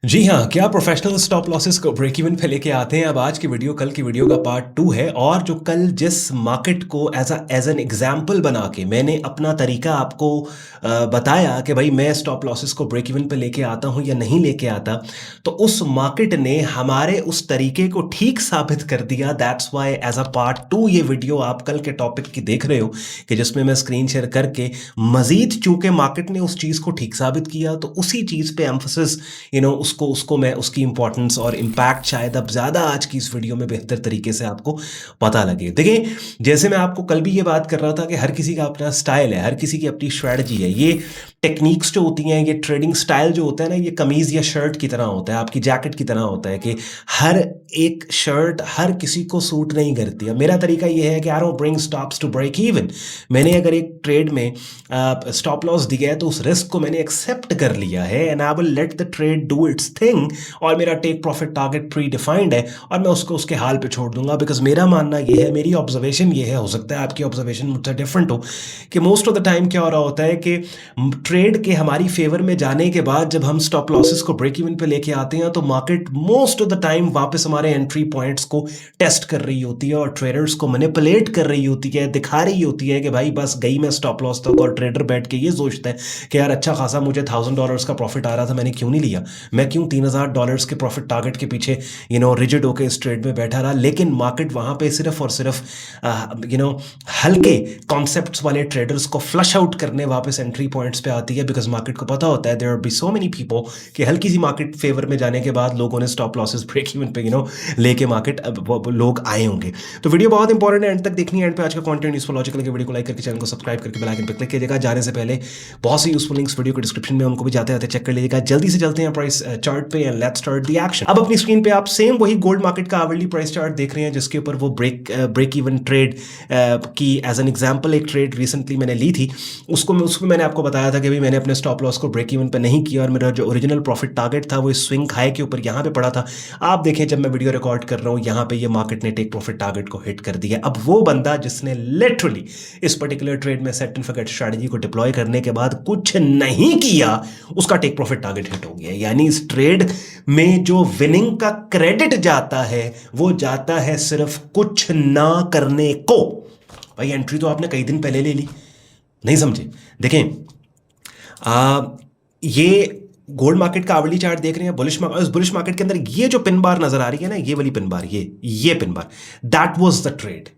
जी हाँ, क्या professional stop losses को ब्रेक इवन पे लेके आते हैं। अब आज की वीडियो कल की वीडियो का पार्ट 2 है और जो कल जिस मार्केट को एज एन एग्जाम्पल बना के मैंने अपना तरीका आपको बताया कि भाई मैं स्टॉप लॉसेस को ब्रेक इवन पे लेके आता हूँ या नहीं लेके आता, तो उस मार्केट ने हमारे उस तरीके को ठीक साबित कर दिया। That's why as a part 2 ये वीडियो आप कल के टॉपिक की देख रहे हो कि जिसमें मैं स्क्रीन शेयर करके मजीद चूंकि मार्केट ने उस चीज़ को ठीक साबित किया तो उसी चीज़ पे एम्फोसिस उसको उसको मैं उसकी इंपॉर्टेंस और इम्पैक्ट शायद अब ज़्यादा आज की इस वीडियो में बेहतर तरीके से आपको पता लगे। देखिए, जैसे मैं आपको कल भी ये बात कर रहा था कि हर किसी का अपना स्टाइल है, हर किसी की अपनी स्ट्रैटेजी है। ये टेक्निक्स जो होती हैं, ये ट्रेडिंग स्टाइल जो होता है ना, ये कमीज़ या शर्ट की तरह होता है, आपकी जैकेट की तरह होता है कि हर एक शर्ट हर किसी को सूट नहीं करती है। मेरा तरीका ये है कि I don't bring stops to break even. मैंने अगर एक ट्रेड में स्टॉप लॉस दिया है तो उस रिस्क को मैंने एक्सेप्ट कर लिया है and I will let the trade do its thing. और मेरा take profit target predefined है और मैं उसको उसके हाल पे छोड़ दूंगा। बिकॉज मेरा मानना ये है, मेरी ऑब्जर्वेशन ये है, हो सकता है आपकी ऑब्जर्वेशन मुझसे डिफरेंट हो, कि मोस्ट ऑफ द टाइम क्या हो रहा होता है कि ट्रेड के हमारी फेवर में जाने के बाद जब हम स्टॉप लॉसेस को ब्रेक इवन पे लेके आते हैं तो market most of the time वापस हमारे एंट्री पॉइंट्स को टेस्ट कर रही होती है और ट्रेडर्स को मैनिपुलेट कर रही होती है, दिखा रही होती है कि भाई बस गई मैं स्टॉप लॉस तक। और ट्रेडर बैठ के ये सोचता है कि यार अच्छा खासा मुझे $1000 का प्रॉफिट आ रहा था, मैंने क्यों नहीं लिया, मैं क्यों $3000 के प्रॉफिट टारगेट के पीछे रिजिड होकर इस ट्रेड में बैठा रहा। लेकिन मार्केट वहां पे सिर्फ और सिर्फ हल्के कॉन्सेप्ट्स वाले ट्रेडर्स को फ्लश आउट करने वापस एंट्री पॉइंट्स पे आती है। बिकॉज मार्केट को पता होता है there be so many people कि हल्की सी मार्केट फेवर में जाने के बाद लोगों ने स्टॉप लॉसेस ब्रेक इवन पे लेके मार्केट लोग आए होंगे। तो वीडियो बहुत इंपॉर्टेंट है, एंड तक देखनी है। एंड पे आज का कंटेंट यूजफुल लॉजिकल के वीडियो को लाइक करके चैनल को सब्सक्राइब करके बेल आइकन पे क्लिक कीजिएगा। जाने से पहले बहुत सी यूजफुल लिंक्स वीडियो के डिस्क्रिप्शन में, उनको भी जाते जाते चेक कर लीजिएगा। जल्दी से चलते हैं प्राइस चार्ट पे and let's start the action. अब अपनी स्क्रीन पे आप सेम वही गोल्ड मार्केट का आवरली प्राइस चार्ट देख रहे हैं जिसके ऊपर वो ब्रेक इवन ट्रेड की एज एन एग्जांपल एक ट्रेड रिसेंटली मैंने ली थी। उसमें मैंने आपको बताया था कि भाई मैंने अपने स्टॉप लॉस को ब्रेक इवन पे नहीं किया और मेरा जो ओरिजिनल प्रॉफिट टारगेट था वो इस स्विंग हाई के ऊपर यहाँ पे पड़ा था। आप देखें जब मैं वीडियो रिकॉर्ड कर रहा हूँ यहाँ पे ये मार्केट ने टेक प्रॉफिट टारगेट को हिट कर दिया। अब वो बंदा जिसने लिटरली इस पर्टिकुलर ट्रेड में सेट एंड फॉरगेट स्ट्रेटजी को डिप्लॉय करने के बाद कुछ नहीं किया, उसका टेक प्रॉफिट टारगेट हिट हो गया। यानी इस ट्रेड में जो विनिंग का क्रेडिट जाता है वो जाता है सिर्फ कुछ ना करने को। भाई एंट्री तो आपने कई दिन पहले ले ली, नहीं समझे। देखें, ये गोल्ड मार्केट का आवरली चार्ट देख रहे हैं, बुलिश मार्केट के अंदर ये जो पिन बार नजर आ रही है ना, ये वाली पिन बार, ये pin bar, that was the trade.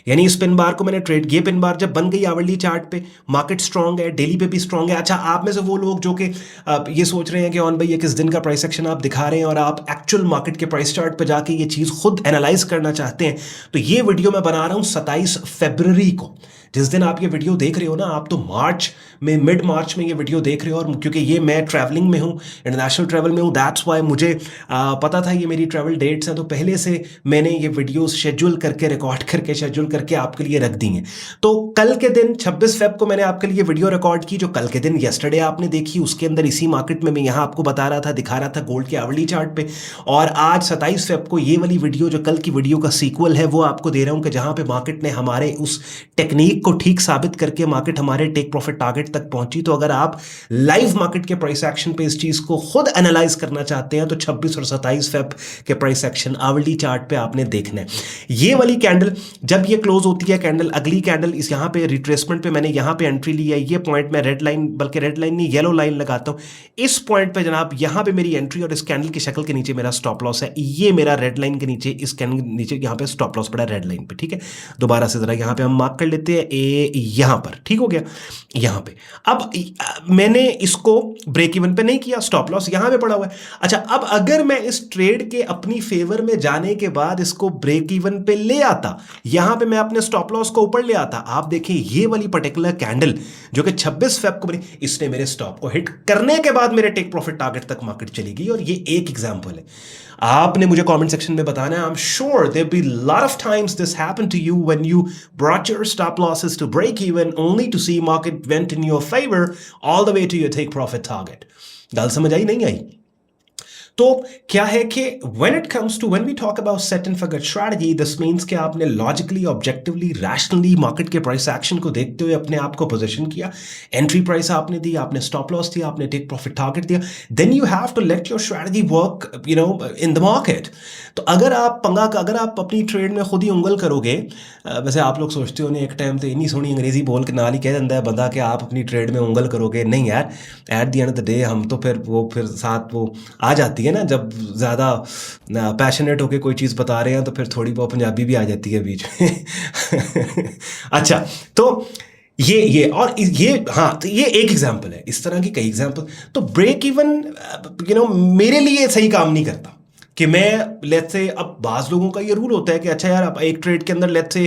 यानी इस पिन बार को मैंने ट्रेड, ये पिन बार जब बन गई आवरली चार्ट पे, मार्केट स्ट्रांग है, डेली पे भी स्ट्रांग है। अच्छा, आप में से वो लोग जो कि ये सोच रहे हैं कि ऑन भाई ये किस दिन का प्राइस एक्शन आप दिखा रहे हैं और आप एक्चुअल मार्केट के प्राइस चार्ट पे जाके ये चीज़ खुद एनालाइज करना चाहते हैं, तो ये वीडियो मैं बना रहा हूँ 27 फरवरी को। जिस दिन आप ये वीडियो देख रहे हो ना, आप तो मार्च में, मिड मार्च में ये वीडियो देख रहे हो। और क्योंकि ये मैं ट्रैवलिंग में हूँ, इंटरनेशनल ट्रैवल में हूँ, दैट्स वाई मुझे पता था ये मेरी ट्रैवल डेट्स हैं, तो पहले से मैंने ये वीडियो शेड्यूल करके, रिकॉर्ड करके, शेड्यूल करके आपके लिए रख दी हैं। तो कल के दिन 26 फेब को मैंने आपके लिए वीडियो रिकॉर्ड की, जो कल के दिन येस्टरडे आपने देखी। उसके अंदर इसी मार्केट में मैं यहाँ आपको बता रहा था, दिखा रहा था गोल्ड के आवरली चार्ट पे। और आज 27 फेब को ये वाली वीडियो जो कल की वीडियो का सीक्वल है वो आपको दे रहा हूँ कि जहाँ पे मार्केट ने हमारे उस टेक्निक को ठीक साबित करके मार्केट हमारे टेक प्रॉफिट टारगेट तक पहुंची। तो अगर आप लाइव मार्केट के प्राइस एक्शन पे इस चीज को खुद एनालाइज करना चाहते हैं तो 26 और 27 फेब के प्राइस एक्शन आवरली चार्ट पे आपने देखना है। ये वाली कैंडल जब ये क्लोज होती है, कैंडल अगली कैंडल इस यहाँ पे रिट्रेसमेंट पे मैंने यहाँ पे एंट्री ली है। ये पॉइंट में रेड लाइन, बल्कि रेड लाइन नहीं, येलो लाइन लगाता हूँ। इस पॉइंट पे जनाब यहाँ पे मेरी एंट्री और इस कैंडल की शक्ल के नीचे मेरा स्टॉप लॉस है। ये मेरा रेड लाइन के नीचे, इस कैंडल के नीचे यहाँ पे स्टॉप लॉस पड़ा रेड लाइन पे। ठीक है, दोबारा से जरा यहाँ पे हम मार्क कर लेते हैं, यहाँ पर, ठीक हो गया। यहाँ पे अब मैंने इसको ब्रेक इवन पे नहीं किया, स्टॉप लॉस यहाँ पे पड़ा हुआ है। अच्छा, अब अगर मैं इस ट्रेड के अपनी फेवर में जाने के बाद इसको ब्रेक इवन पे ले आता, यहाँ पे मैं अपने स्टॉप लॉस को ऊपर ले आता, आप देखिए ये वाली पर्टिकुलर कैंडल जो कि 26 फेब को बनी, इसने मेरे स्टॉप को हिट करने के बाद मेरे टेक प्रॉफिट टारगेट तक मार्केट चली गई। और ये एक एग्जांपल है। आपने मुझे कमेंट सेक्शन में बताना है। I am sure there be lot of times this happened to you when you brought your stop losses to break even only to see market went in your favour all the way to your take profit target. गल समझ आई नहीं आई? तो क्या है कि when we talk about set and forget strategy, this means कि आपने logically, objectively, rationally market के प्राइस एक्शन को देखते हुए अपने आप को पोजीशन किया, एंट्री प्राइस आपने दी, आपने स्टॉप लॉस दिया, आपने टेक प्रॉफिट टारगेट दिया, then you have to let your strategy work in the market. तो अगर आप अपनी ट्रेड में खुद ही उंगल करोगे, वैसे आप लोग सोचते हो एक टाइम तो इन्नी सोहनी अंग्रेजी बोल के नाल ही कह दिंदा है बंदा कि आप अपनी ट्रेड में उंगल करोगे, नहीं यार, at the end of the day हम तो फिर साथ वो आ जाती है ना, जब ज़्यादा पैशनेट होके कोई चीज़ बता रहे हैं तो फिर थोड़ी बहुत पंजाबी भी आ जाती है बीच में। अच्छा, तो ये एक एग्जांपल है, इस तरह की कई एग्जांपल। तो ब्रेक इवन मेरे लिए सही काम नहीं करता कि मैं लेट्स से, अब बाज़ लोगों का ये रूल होता है कि अच्छा यार, अब एक ट्रेड के अंदर लेट्स से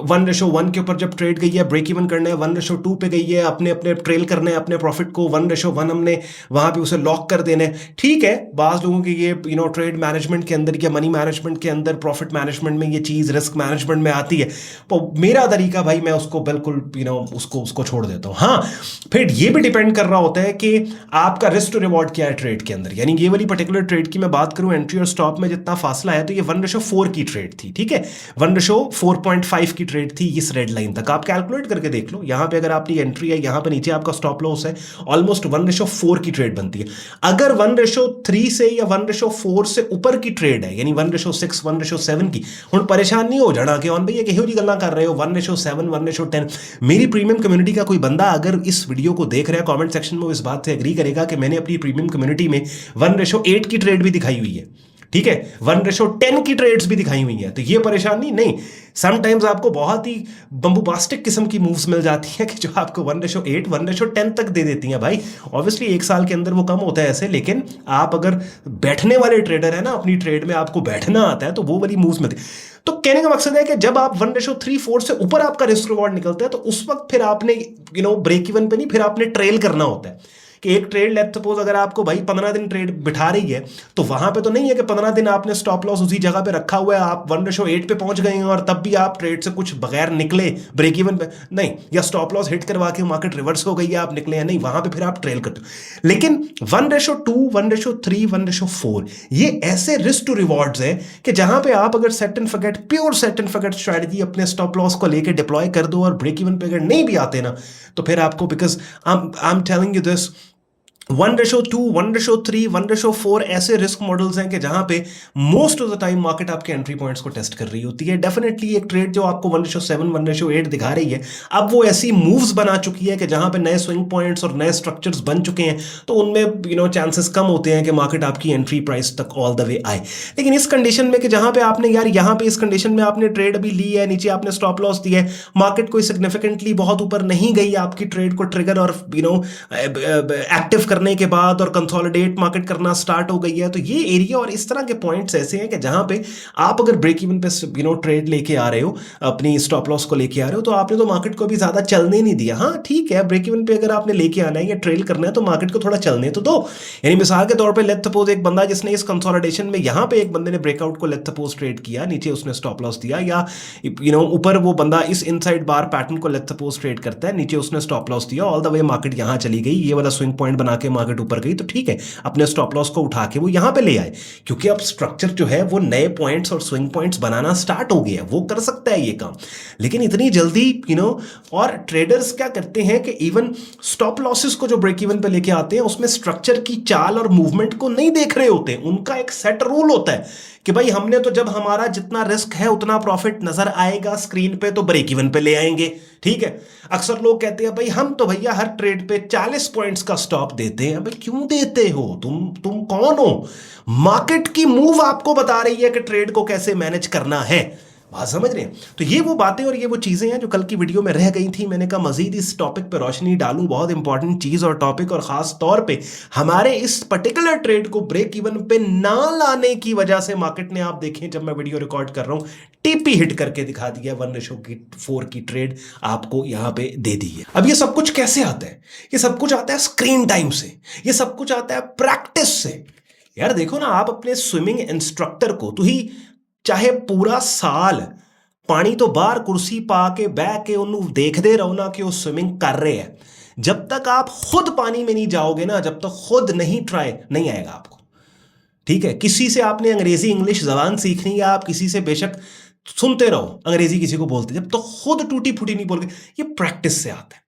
1:1 के ऊपर जब ट्रेड गई है, ब्रेक इवन करना है, 1:2 पे गई है, अपने अपने ट्रेल करना है अपने प्रॉफिट को, 1:1 हमने वहाँ पे उसे लॉक कर देना है। ठीक है, बाज़ लोगों के ये ट्रेड मैनेजमेंट के अंदर या मनी मैनेजमेंट के अंदर, प्रॉफिट मैनेजमेंट में ये चीज़ रिस्क मैनेजमेंट में आती है, तो मेरा तरीका भाई मैं उसको बिल्कुल उसको छोड़ देता हूँ। हाँ, फिर ये भी डिपेंड कर रहा होता है कि आपका रिस्क टू रिवॉर्ड क्या है ट्रेड के अंदर। यानी ये वाली पर्टिकुलर ट्रेड की मैं बात करूँ, एंट्री और स्टॉप में जितना फासला है, तो ये 1:4 की ट्रेड थी, ठीक है, 1:4.5 की ट्रेड थी इस रेड लाइन तक। आप कैलकुलेट करके देख लो, यहां पे अगर आपकी एंट्री है, यहां पे नीचे आपका स्टॉप लॉस है, ऑलमोस्ट 1:4 की ट्रेड बनती है। अगर 1:3 से या 1:4 से ऊपर की ट्रेड है, यानी 1:6, 1:7 की, हुण परेशान नहीं हो जाना कि ऑन भैया किहो जी गल्लां कर रहे हो, 1:7, 1:10। मेरी प्रीमियम कम्युनिटी का कोई बंदा अगर इस वीडियो को देख रहा है, कमेंट सेक्शन में वो इस बात से एग्री करेगा कि मैंने अपनी प्रीमियम कम्युनिटी में 1:8 की ट्रेड भी दिखाई हुई है, ठीक है, 1:10 की ट्रेड्स भी दिखाई हुई हैं। तो ये परेशानी नहीं, समटाइम्स आपको बहुत ही बम्बुबास्टिक किस्म की मूव्स मिल जाती हैं कि जो आपको 1:8, 1:10 तक दे देती हैं। भाई ऑब्वियसली एक साल के अंदर वो कम होता है ऐसे, लेकिन आप अगर बैठने वाले ट्रेडर है ना, अपनी ट्रेड में आपको बैठना आता है, तो वो वाली मूव्स मिलती। तो कहने का मकसद है कि जब आप 1:3-4 से ऊपर आपका रिस्क रिवॉर्ड निकलता है, तो उस वक्त फिर आपने ब्रेक इवन पे नहीं, फिर आपने ट्रेल करना होता है कि एक ट्रेड लेट सपोज अगर आपको भाई 15 दिन ट्रेड बिठा रही है, तो वहां पे तो नहीं है कि 15 दिन आपने स्टॉप लॉस उसी जगह पे रखा हुआ है, आप 1:8 पे पहुंच गए हैं और तब भी आप ट्रेड से कुछ बगैर निकले ब्रेक इवन पे, नहीं, या स्टॉप लॉस हिट करवा के मार्केट रिवर्स हो गई है, आप निकले हैं, नहीं, वहां पे फिर आप ट्रेल करते हो। लेकिन 1:2, 1:3, 1:4 ये ऐसे रिस्क टू रिवॉर्ड्स है कि जहां पे आप अगर set and forget, pure set and forget strategy अपने स्टॉप लॉस को लेके डिप्लॉय कर दो और ब्रेक इवन पे अगर नहीं भी आते ना, तो फिर आपको, because I am telling you this, 1:2, 1:3, 1:4 ऐसे रिस्क मॉडल्स हैं कि जहां पे most of the time market आपके एंट्री पॉइंट्स को टेस्ट कर रही होती है। डेफिनेटली एक ट्रेड जो आपको 1:7, 1:8 दिखा रही है, अब वो ऐसी मूव्स बना चुकी है कि जहां पे नए स्विंग पॉइंट्स और नए स्ट्रक्चर्स बन चुके हैं, तो उनमें चांसेस कम होते हैं कि मार्केट आपकी एंट्री प्राइस तक ऑल द वे आए। लेकिन इस कंडीशन में कि जहां पे आपने यार यहाँ पे इस कंडीशन में आपने ट्रेड अभी ली है, नीचे आपने स्टॉप लॉस दिया है, मार्केट कोई सिग्निफिकेंटली बहुत ऊपर नहीं गई आपकी ट्रेड को ट्रिगर और एक्टिव करने के बाद और कंसोलिडेट मार्केट करना स्टार्ट हो गई है, तो ये एरिया और इस तरह के पॉइंट्स ऐसे हैं कि जहां पे आप अगर ब्रेक इवन पे ट्रेड लेके आ रहे हो, अपनी स्टॉप लॉस को लेके आ रहे हो, तो आपने तो मार्केट को भी ज्यादा चलने नहीं दिया। हाँ ठीक है, ब्रेक इवन पे अगर आपने लेके आना है या ट्रेल करना है, तो मार्केट को थोड़ा चलने तो दो। यानी मिसाल के तौर पे लेट्स सपोज एक बंदा जिसने इस कंसोलिडेशन में यहां पे एक बंदे ने ब्रेकआउट को लेट्स सपोज ट्रेड किया, नीचे उसने स्टॉप लॉस दिया, या ऊपर वो बंदा इस इनसाइड बार पैटर्न को लेट्स सपोज ट्रेड करता है, नीचे उसने स्टॉप लॉस दिया, ऑल द वे मार्केट यहां चली गई, ये वाला स्विंग पॉइंट बना के मार्केट ऊपर गई, तो ठीक है, अपने स्टॉप लॉस को उठा के वो यहां पे ले आए, क्योंकि अब स्ट्रक्चर जो है वो नए पॉइंट्स और स्विंग पॉइंट्स बनाना स्टार्ट हो गया, वो कर सकता है ये काम। लेकिन इतनी जल्दी और ट्रेडर्स क्या करते हैं कि इवन स्टॉप लॉसेस को जो ब्रेक इवन पे लेके आते हैं, उसमें स्ट्रक्चर की चाल और मूवमेंट को नहीं देख रहे होते। उनका एक सेट रूल होता है कि भाई हमने तो जब हमारा जितना रिस्क है उतना प्रॉफिट नजर आएगा स्क्रीन पे, तो ब्रेक इवन पे ले आएंगे, ठीक है। अक्सर लोग कहते हैं भाई हम तो भैया हर ट्रेड पे 40 पॉइंट्स का स्टॉप देते हैं। भाई क्यों देते हो तुम कौन हो? मार्केट की मूव आपको बता रही है कि ट्रेड को कैसे मैनेज करना है, बात समझ रहे हैं? तो ये वो बातें और ये वो चीजें हैं जो कल की वीडियो में रह गई थी। मैंने कहा मजीद इस टॉपिक पे रोशनी डालूं, बहुत इंपॉर्टेंट चीज और टॉपिक, और खास तौर पे हमारे इस पर्टिकुलर ट्रेड को ब्रेक इवन पे ना लाने की वजह से मार्केट ने, आप देखें जब मैं वीडियो रिकॉर्ड कर रहा हूं, टीपी हिट करके दिखा दिया, 1:4 की ट्रेड आपको यहां पे दे दी है। अब ये सब कुछ कैसे आता है? ये सब कुछ आता है स्क्रीन टाइम से, ये सब कुछ आता है प्रैक्टिस से। यार देखो ना, आप अपने स्विमिंग इंस्ट्रक्टर को तो ही चाहे पूरा साल पानी तो बाहर कुर्सी पा के बह के उन्होंने देखते रहो ना कि वो स्विमिंग कर रहे हैं, जब तक आप खुद पानी में नहीं जाओगे ना, जब तक खुद नहीं ट्राई नहीं आएगा आपको। ठीक है, किसी से आपने अंग्रेजी इंग्लिश जबान सीखनी है, आप किसी से बेशक सुनते रहो अंग्रेजी किसी को बोलते, जब तो खुद टूटी फूटी नहीं बोल के, ये प्रैक्टिस से आता है।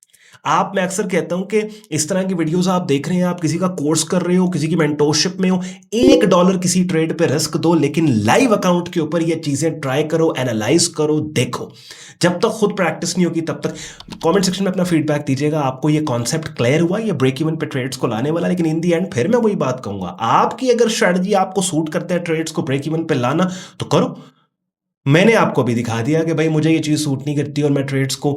आप, मैं अक्सर कहता हूं कि इस तरह की वीडियोस आप देख रहे हैं, आप किसी का कोर्स कर रहे हो, किसी की मेंटोरशिप में हो, $1 किसी ट्रेड पे रिस्क दो, लेकिन लाइव अकाउंट के ऊपर ये चीजें ट्राई करो, एनालाइज करो, देखो। जब तक खुद प्रैक्टिस नहीं होगी तब तक। कमेंट सेक्शन में अपना फीडबैक दीजिएगा, आपको ये कॉन्सेप्ट क्लियर हुआ, ये ब्रेक इवन पे ट्रेड्स को लाने वाला। लेकिन इन दी एंड फिर मैं वही बात कहूंगा, आपकी अगर स्ट्रेटजी आपको सूट करता है ट्रेड्स को ब्रेक इवन पे लाना, तो करो। मैंने आपको अभी दिखा दिया कि भाई मुझे ये चीज़ सूट नहीं करती, और मैं ट्रेड्स को,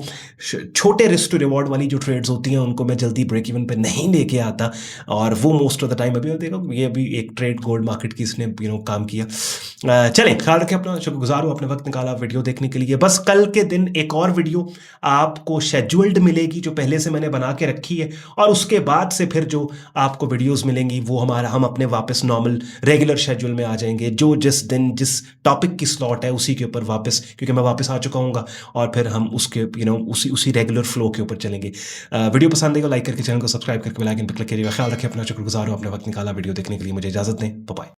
छोटे रिस्क टू रिवॉर्ड वाली जो ट्रेड्स होती हैं उनको मैं जल्दी ब्रेक इवन पे नहीं लेके आता, और वो मोस्ट ऑफ द टाइम अभी देखो, ये अभी एक ट्रेड गोल्ड मार्केट की इसने काम किया। चलें, ख्याल रखें अपना, शुक्रगुजार हूँ, आपने वक्त निकाला वीडियो देखने के लिए। बस कल के दिन एक और वीडियो आपको शेड्यूल्ड मिलेगी जो पहले से मैंने बना के रखी है, और उसके बाद से फिर जो आपको वीडियोस मिलेंगी वो हम अपने वापस नॉर्मल रेगुलर शेड्यूल में आ जाएंगे, जो जिस दिन जिस टॉपिक की स्लॉट है उसी के ऊपर वापस, क्योंकि मैं वापस आ चुका हूँ, और फिर हम उसके उसी रेगुलर फ्लो के ऊपर चलेंगे। वीडियो पसंद आएगा लाइक करके, चैनल को सब्सक्राइब करके बेल आइकन पर क्लिक करिएगा। ख्याल रखें अपना, शुक्रगुजार हूँ, अपने वक्त निकाला वीडियो देखने के लिए। मुझे इजाजत दें, बाय बाय।